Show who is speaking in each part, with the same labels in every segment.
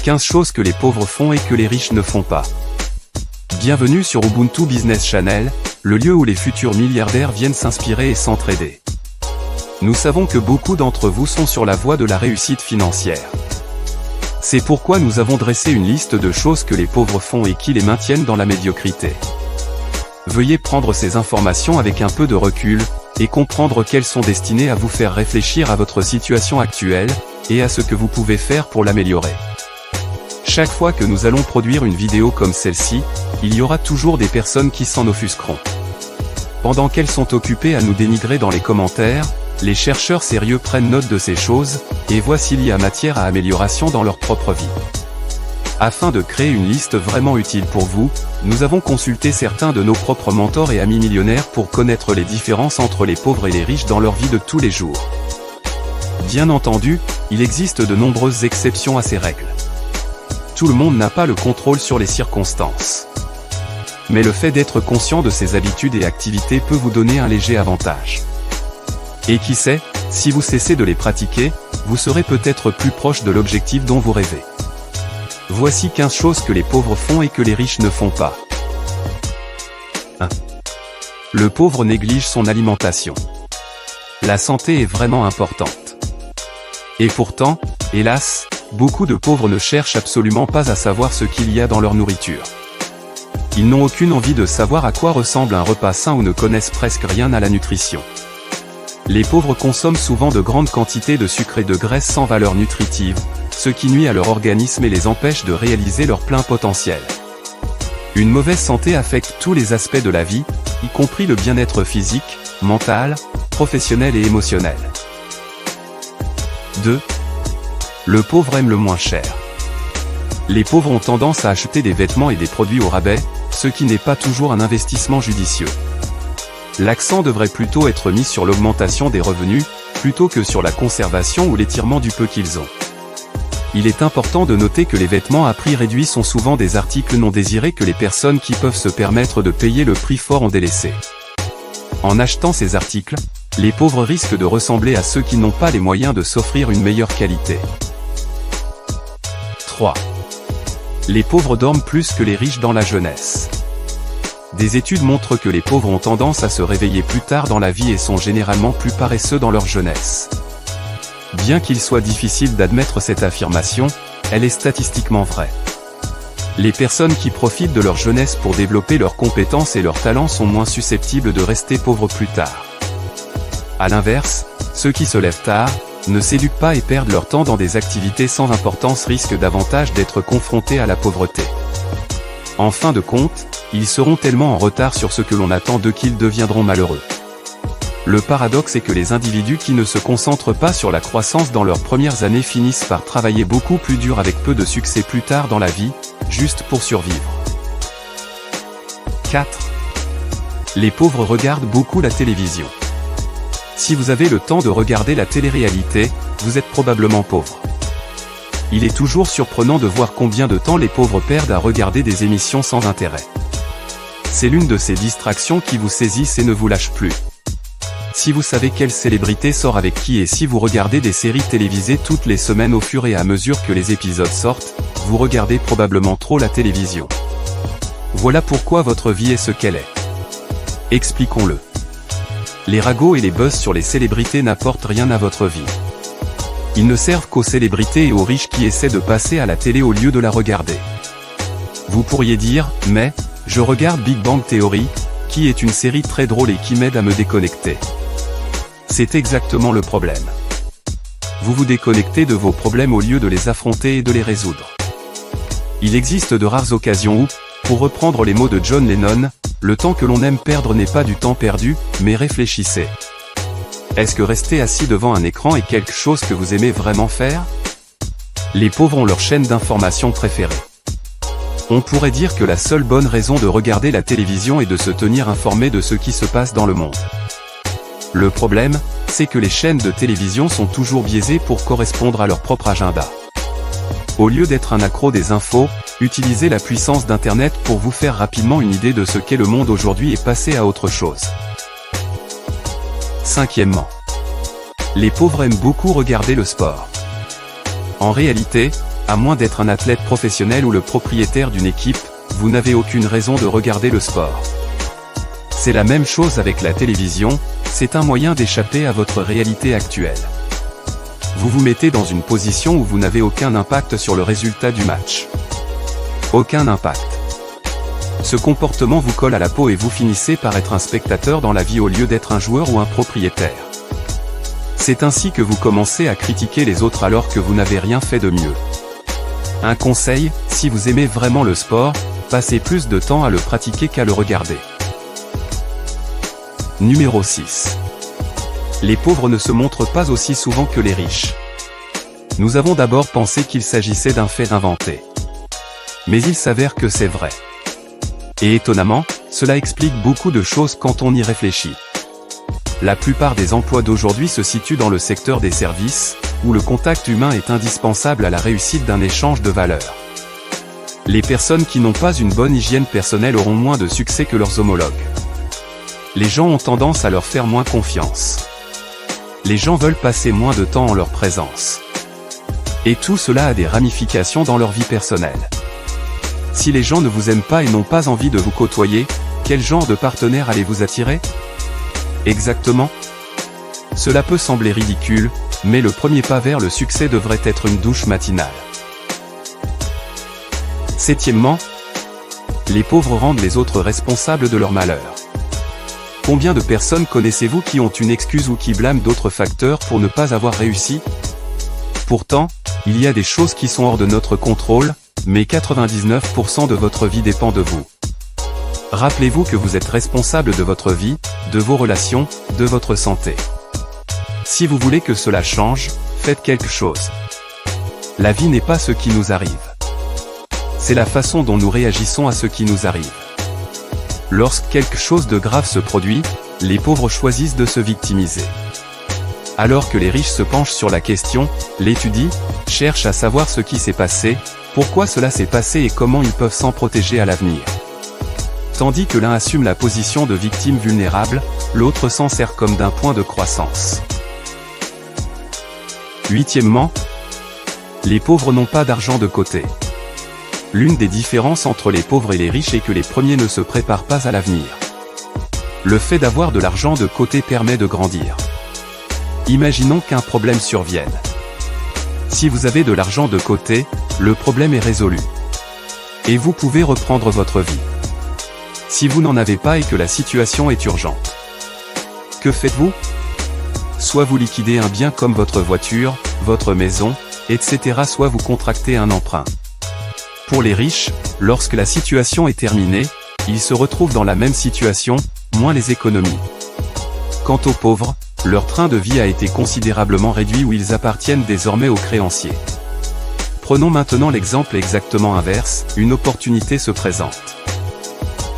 Speaker 1: 15 choses que les pauvres font et que les riches ne font pas. Bienvenue sur Ubuntu Business Channel, le lieu où les futurs milliardaires viennent s'inspirer et s'entraider. Nous savons que beaucoup d'entre vous sont sur la voie de la réussite financière. C'est pourquoi nous avons dressé une liste de choses que les pauvres font et qui les maintiennent dans la médiocrité. Veuillez prendre ces informations avec un peu de recul, et comprendre qu'elles sont destinées à vous faire réfléchir à votre situation actuelle, et à ce que vous pouvez faire pour l'améliorer. Chaque fois que nous allons produire une vidéo comme celle-ci, il y aura toujours des personnes qui s'en offusqueront. Pendant qu'elles sont occupées à nous dénigrer dans les commentaires, les chercheurs sérieux prennent note de ces choses, et voient s'il y a matière à amélioration dans leur propre vie. Afin de créer une liste vraiment utile pour vous, nous avons consulté certains de nos propres mentors et amis millionnaires pour connaître les différences entre les pauvres et les riches dans leur vie de tous les jours. Bien entendu, il existe de nombreuses exceptions à ces règles. Tout le monde n'a pas le contrôle sur les circonstances. Mais le fait d'être conscient de ses habitudes et activités peut vous donner un léger avantage. Et qui sait, si vous cessez de les pratiquer, vous serez peut-être plus proche de l'objectif dont vous rêvez. Voici 15 choses que les pauvres font et que les riches ne font pas. 1. Le pauvre néglige son alimentation. La santé est vraiment importante. Et pourtant, hélas, beaucoup de pauvres ne cherchent absolument pas à savoir ce qu'il y a dans leur nourriture. Ils n'ont aucune envie de savoir à quoi ressemble un repas sain ou ne connaissent presque rien à la nutrition. Les pauvres consomment souvent de grandes quantités de sucre et de graisse sans valeur nutritive, ce qui nuit à leur organisme et les empêche de réaliser leur plein potentiel. Une mauvaise santé affecte tous les aspects de la vie, y compris le bien-être physique, mental, professionnel et émotionnel. 2. Le pauvre aime le moins cher. Les pauvres ont tendance à acheter des vêtements et des produits au rabais, ce qui n'est pas toujours un investissement judicieux. L'accent devrait plutôt être mis sur l'augmentation des revenus, plutôt que sur la conservation ou l'étirement du peu qu'ils ont. Il est important de noter que les vêtements à prix réduit sont souvent des articles non désirés que les personnes qui peuvent se permettre de payer le prix fort ont délaissé. En achetant ces articles, les pauvres risquent de ressembler à ceux qui n'ont pas les moyens de s'offrir une meilleure qualité. 3. Les pauvres dorment plus que les riches dans la jeunesse. Des études montrent que les pauvres ont tendance à se réveiller plus tard dans la vie et sont généralement plus paresseux dans leur jeunesse. Bien qu'il soit difficile d'admettre cette affirmation, elle est statistiquement vraie. Les personnes qui profitent de leur jeunesse pour développer leurs compétences et leurs talents sont moins susceptibles de rester pauvres plus tard. À l'inverse, ceux qui se lèvent tard, ne s'éduquent pas et perdent leur temps dans des activités sans importance risquent davantage d'être confrontés à la pauvreté. En fin de compte, ils seront tellement en retard sur ce que l'on attend d'eux qu'ils deviendront malheureux. Le paradoxe est que les individus qui ne se concentrent pas sur la croissance dans leurs premières années finissent par travailler beaucoup plus dur avec peu de succès plus tard dans la vie, juste pour survivre. 4. Les pauvres regardent beaucoup la télévision. Si vous avez le temps de regarder la télé-réalité, vous êtes probablement pauvre. Il est toujours surprenant de voir combien de temps les pauvres perdent à regarder des émissions sans intérêt. C'est l'une de ces distractions qui vous saisissent et ne vous lâche plus. Si vous savez quelle célébrité sort avec qui et si vous regardez des séries télévisées toutes les semaines au fur et à mesure que les épisodes sortent, vous regardez probablement trop la télévision. Voilà pourquoi votre vie est ce qu'elle est. Expliquons-le. Les ragots et les buzz sur les célébrités n'apportent rien à votre vie. Ils ne servent qu'aux célébrités et aux riches qui essaient de passer à la télé au lieu de la regarder. Vous pourriez dire, mais, je regarde Big Bang Theory, qui est une série très drôle et qui m'aide à me déconnecter. C'est exactement le problème. Vous vous déconnectez de vos problèmes au lieu de les affronter et de les résoudre. Il existe de rares occasions où, pour reprendre les mots de John Lennon, le temps que l'on aime perdre n'est pas du temps perdu, mais réfléchissez. Est-ce que rester assis devant un écran est quelque chose que vous aimez vraiment faire? Les pauvres ont leur chaîne d'information préférée. On pourrait dire que la seule bonne raison de regarder la télévision est de se tenir informé de ce qui se passe dans le monde. Le problème, c'est que les chaînes de télévision sont toujours biaisées pour correspondre à leur propre agenda. Au lieu d'être un accro des infos, utilisez la puissance d'Internet pour vous faire rapidement une idée de ce qu'est le monde aujourd'hui et passer à autre chose. Cinquièmement, les pauvres aiment beaucoup regarder le sport. En réalité, À moins d'être un athlète professionnel ou le propriétaire d'une équipe, vous n'avez aucune raison de regarder le sport. C'est la même chose avec la télévision, c'est un moyen d'échapper à votre réalité actuelle. Vous vous mettez dans une position où vous n'avez aucun impact sur le résultat du match. Aucun impact. Ce comportement vous colle à la peau et vous finissez par être un spectateur dans la vie au lieu d'être un joueur ou un propriétaire. C'est ainsi que vous commencez à critiquer les autres alors que vous n'avez rien fait de mieux. Un conseil, si vous aimez vraiment le sport, passez plus de temps à le pratiquer qu'à le regarder. Numéro 6. Les pauvres ne se montrent pas aussi souvent que les riches. Nous avons d'abord pensé qu'il s'agissait d'un fait inventé. Mais il s'avère que c'est vrai. Et étonnamment, cela explique beaucoup de choses quand on y réfléchit. La plupart des emplois d'aujourd'hui se situent dans le secteur des services, où le contact humain est indispensable à la réussite d'un échange de valeurs. Les personnes qui n'ont pas une bonne hygiène personnelle auront moins de succès que leurs homologues. Les gens ont tendance à leur faire moins confiance. Les gens veulent passer moins de temps en leur présence. Et tout cela a des ramifications dans leur vie personnelle. Si les gens ne vous aiment pas et n'ont pas envie de vous côtoyer, quel genre de partenaire allez-vous attirer ? Exactement. Cela peut sembler ridicule, mais le premier pas vers le succès devrait être une douche matinale. Septièmement, les pauvres rendent les autres responsables de leur malheur. Combien de personnes connaissez-vous qui ont une excuse ou qui blâment d'autres facteurs pour ne pas avoir réussi ? Pourtant, il y a des choses qui sont hors de notre contrôle, mais 99% de votre vie dépend de vous. Rappelez-vous que vous êtes responsable de votre vie, de vos relations, de votre santé. Si vous voulez que cela change, faites quelque chose. La vie n'est pas ce qui nous arrive. C'est la façon dont nous réagissons à ce qui nous arrive. Lorsque quelque chose de grave se produit, les pauvres choisissent de se victimiser. Alors que les riches se penchent sur la question, l'étudient, cherchent à savoir ce qui s'est passé, pourquoi cela s'est passé et comment ils peuvent s'en protéger à l'avenir. Tandis que l'un assume la position de victime vulnérable, l'autre s'en sert comme d'un point de croissance. Huitièmement, les pauvres n'ont pas d'argent de côté. L'une des différences entre les pauvres et les riches est que les premiers ne se préparent pas à l'avenir. Le fait d'avoir de l'argent de côté permet de grandir. Imaginons qu'un problème survienne. Si vous avez de l'argent de côté, le problème est résolu. Et vous pouvez reprendre votre vie. Si vous n'en avez pas et que la situation est urgente, que faites-vous ? Soit vous liquidez un bien comme votre voiture, votre maison, etc. soit vous contractez un emprunt. Pour les riches, lorsque la situation est terminée, ils se retrouvent dans la même situation, moins les économies. Quant aux pauvres, leur train de vie a été considérablement réduit où ils appartiennent désormais aux créanciers. Prenons maintenant l'exemple exactement inverse, une opportunité se présente.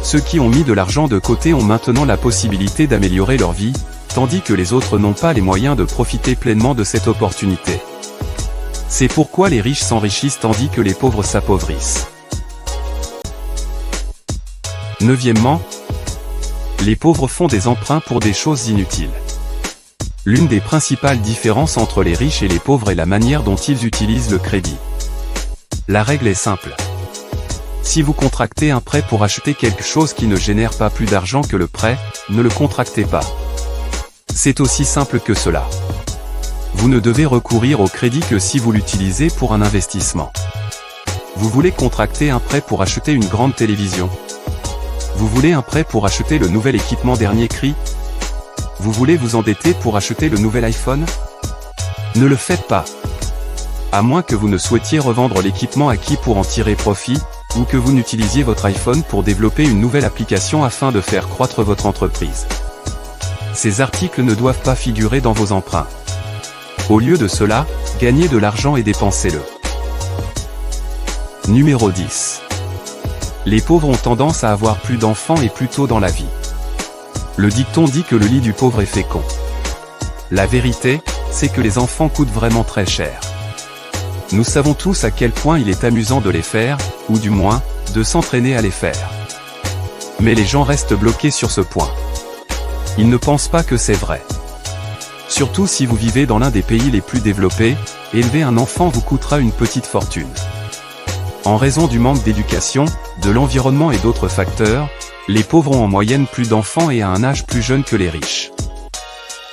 Speaker 1: Ceux qui ont mis de l'argent de côté ont maintenant la possibilité d'améliorer leur vie, tandis que les autres n'ont pas les moyens de profiter pleinement de cette opportunité. C'est pourquoi les riches s'enrichissent tandis que les pauvres s'appauvrissent. Neuvièmement, les pauvres font des emprunts pour des choses inutiles. L'une des principales différences entre les riches et les pauvres est la manière dont ils utilisent le crédit. La règle est simple. Si vous contractez un prêt pour acheter quelque chose qui ne génère pas plus d'argent que le prêt, ne le contractez pas. C'est aussi simple que cela. Vous ne devez recourir au crédit que si vous l'utilisez pour un investissement. Vous voulez contracter un prêt pour acheter une grande télévision. Vous voulez un prêt pour acheter le nouvel équipement dernier cri. Vous voulez vous endetter pour acheter le nouvel iPhone? Ne le faites pas. À moins que vous ne souhaitiez revendre l'équipement acquis pour en tirer profit, ou que vous n'utilisiez votre iPhone pour développer une nouvelle application afin de faire croître votre entreprise. Ces articles ne doivent pas figurer dans vos emprunts. Au lieu de cela, gagnez de l'argent et dépensez-le. Numéro 10. Les pauvres ont tendance à avoir plus d'enfants et plus tôt dans la vie. Le dicton dit que le lit du pauvre est fécond. La vérité, c'est que les enfants coûtent vraiment très cher. Nous savons tous à quel point il est amusant de les faire, ou du moins, de s'entraîner à les faire. Mais les gens restent bloqués sur ce point. Ils ne pensent pas que c'est vrai. Surtout si vous vivez dans l'un des pays les plus développés, élever un enfant vous coûtera une petite fortune. En raison du manque d'éducation, de l'environnement et d'autres facteurs, les pauvres ont en moyenne plus d'enfants et à un âge plus jeune que les riches.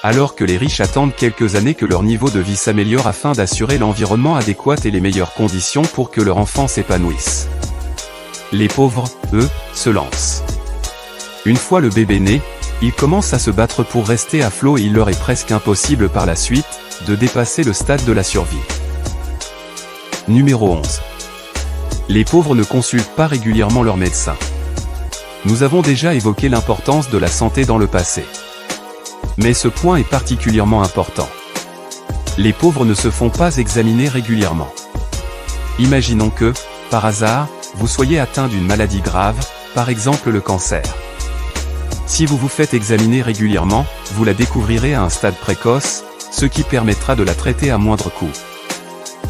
Speaker 1: Alors que les riches attendent quelques années que leur niveau de vie s'améliore afin d'assurer l'environnement adéquat et les meilleures conditions pour que leur enfant s'épanouisse. Les pauvres, eux, se lancent. Une fois le bébé né, ils commencent à se battre pour rester à flot et il leur est presque impossible par la suite, de dépasser le stade de la survie. Numéro 11. Les pauvres ne consultent pas régulièrement leur médecin. Nous avons déjà évoqué l'importance de la santé dans le passé. Mais ce point est particulièrement important. Les pauvres ne se font pas examiner régulièrement. Imaginons que, par hasard, vous soyez atteint d'une maladie grave, par exemple le cancer. Si vous vous faites examiner régulièrement, vous la découvrirez à un stade précoce, ce qui permettra de la traiter à moindre coût.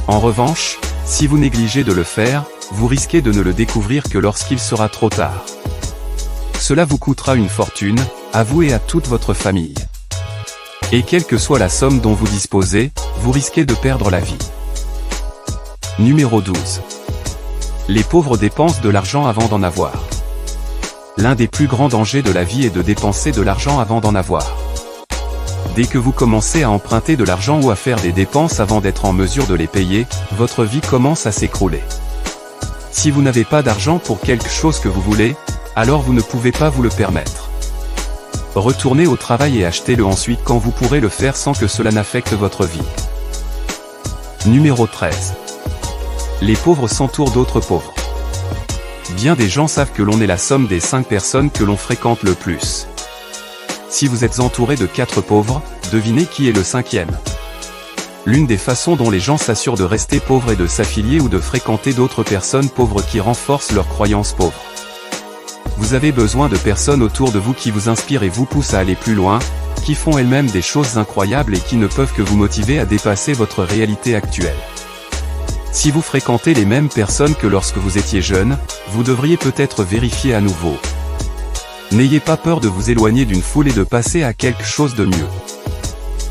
Speaker 1: En revanche, si vous négligez de le faire, vous risquez de ne le découvrir que lorsqu'il sera trop tard. Cela vous coûtera une fortune, à vous et à toute votre famille. Et quelle que soit la somme dont vous disposez, vous risquez de perdre la vie. Numéro 12. Les pauvres dépensent de l'argent avant d'en avoir. L'un des plus grands dangers de la vie est de dépenser de l'argent avant d'en avoir. Dès que vous commencez à emprunter de l'argent ou à faire des dépenses avant d'être en mesure de les payer, votre vie commence à s'écrouler. Si vous n'avez pas d'argent pour quelque chose que vous voulez, alors vous ne pouvez pas vous le permettre. Retournez au travail et achetez-le ensuite quand vous pourrez le faire sans que cela n'affecte votre vie. Numéro 13. Les pauvres s'entourent d'autres pauvres. Bien des gens savent que l'on est la somme des 5 personnes que l'on fréquente le plus. Si vous êtes entouré de 4 pauvres, devinez qui est le 5e. L'une des façons dont les gens s'assurent de rester pauvres est de s'affilier ou de fréquenter d'autres personnes pauvres qui renforcent leurs croyances pauvres. Vous avez besoin de personnes autour de vous qui vous inspirent et vous poussent à aller plus loin, qui font elles-mêmes des choses incroyables et qui ne peuvent que vous motiver à dépasser votre réalité actuelle. Si vous fréquentez les mêmes personnes que lorsque vous étiez jeune, vous devriez peut-être vérifier à nouveau. N'ayez pas peur de vous éloigner d'une foule et de passer à quelque chose de mieux.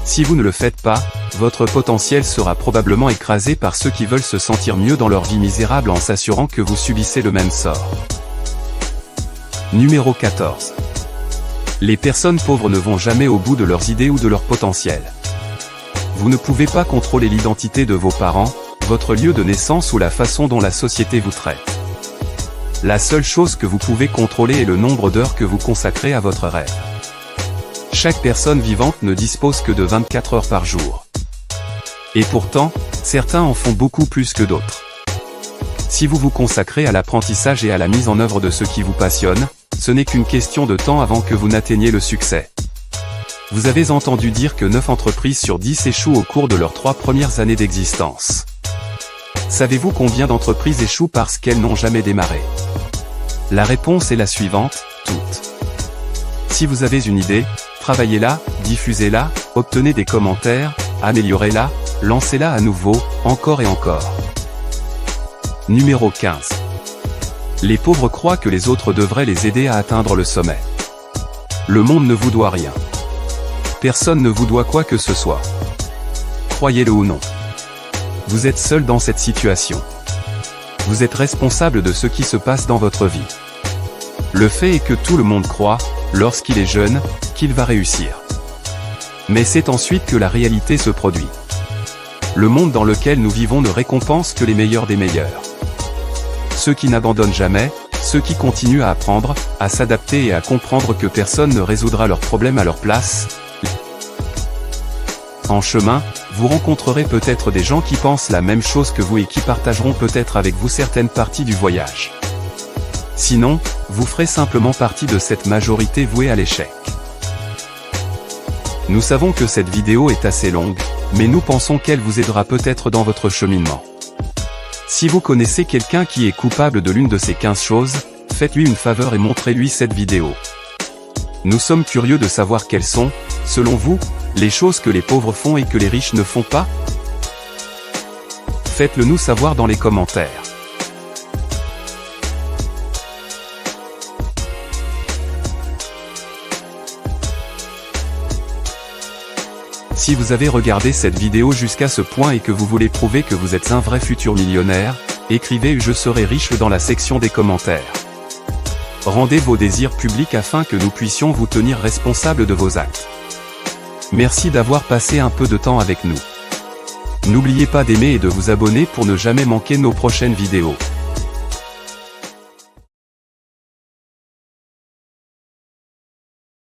Speaker 1: Si vous ne le faites pas, votre potentiel sera probablement écrasé par ceux qui veulent se sentir mieux dans leur vie misérable en s'assurant que vous subissez le même sort. Numéro 14. Les personnes pauvres ne vont jamais au bout de leurs idées ou de leur potentiel. Vous ne pouvez pas contrôler l'identité de vos parents, votre lieu de naissance ou la façon dont la société vous traite. La seule chose que vous pouvez contrôler est le nombre d'heures que vous consacrez à votre rêve. Chaque personne vivante ne dispose que de 24 heures par jour. Et pourtant, certains en font beaucoup plus que d'autres. Si vous vous consacrez à l'apprentissage et à la mise en œuvre de ce qui vous passionne, ce n'est qu'une question de temps avant que vous n'atteigniez le succès. Vous avez entendu dire que 9 entreprises sur 10 échouent au cours de leurs 3 premières années d'existence. Savez-vous combien d'entreprises échouent parce qu'elles n'ont jamais démarré? La réponse est la suivante, toutes. Si vous avez une idée, travaillez-la, diffusez-la, obtenez des commentaires, améliorez-la, lancez-la à nouveau, encore et encore. Numéro 15. Les pauvres croient que les autres devraient les aider à atteindre le sommet. Le monde ne vous doit rien. Personne ne vous doit quoi que ce soit. Croyez-le ou non. Vous êtes seul dans cette situation. Vous êtes responsable de ce qui se passe dans votre vie. Le fait est que tout le monde croit, lorsqu'il est jeune, qu'il va réussir. Mais c'est ensuite que la réalité se produit. Le monde dans lequel nous vivons ne récompense que les meilleurs des meilleurs. Ceux qui n'abandonnent jamais, ceux qui continuent à apprendre, à s'adapter et à comprendre que personne ne résoudra leurs problèmes à leur place. En chemin, vous rencontrerez peut-être des gens qui pensent la même chose que vous et qui partageront peut-être avec vous certaines parties du voyage. Sinon, vous ferez simplement partie de cette majorité vouée à l'échec. Nous savons que cette vidéo est assez longue, mais nous pensons qu'elle vous aidera peut-être dans votre cheminement. Si vous connaissez quelqu'un qui est coupable de l'une de ces 15 choses, faites-lui une faveur et montrez-lui cette vidéo. Nous sommes curieux de savoir quelles sont, selon vous, les choses que les pauvres font et que les riches ne font pas. Faites-le nous savoir dans les commentaires. Si Si vous avez regardé cette vidéo jusqu'à ce point et que vous voulez prouver que vous êtes un vrai futur millionnaire, écrivez « Je serai riche » dans la section des commentaires. Rendez vos désirs publics afin que nous puissions vous tenir responsable de vos actes. Merci d'avoir passé un peu de temps avec nous. N'oubliez pas d'aimer et de vous abonner pour ne jamais manquer nos prochaines vidéos.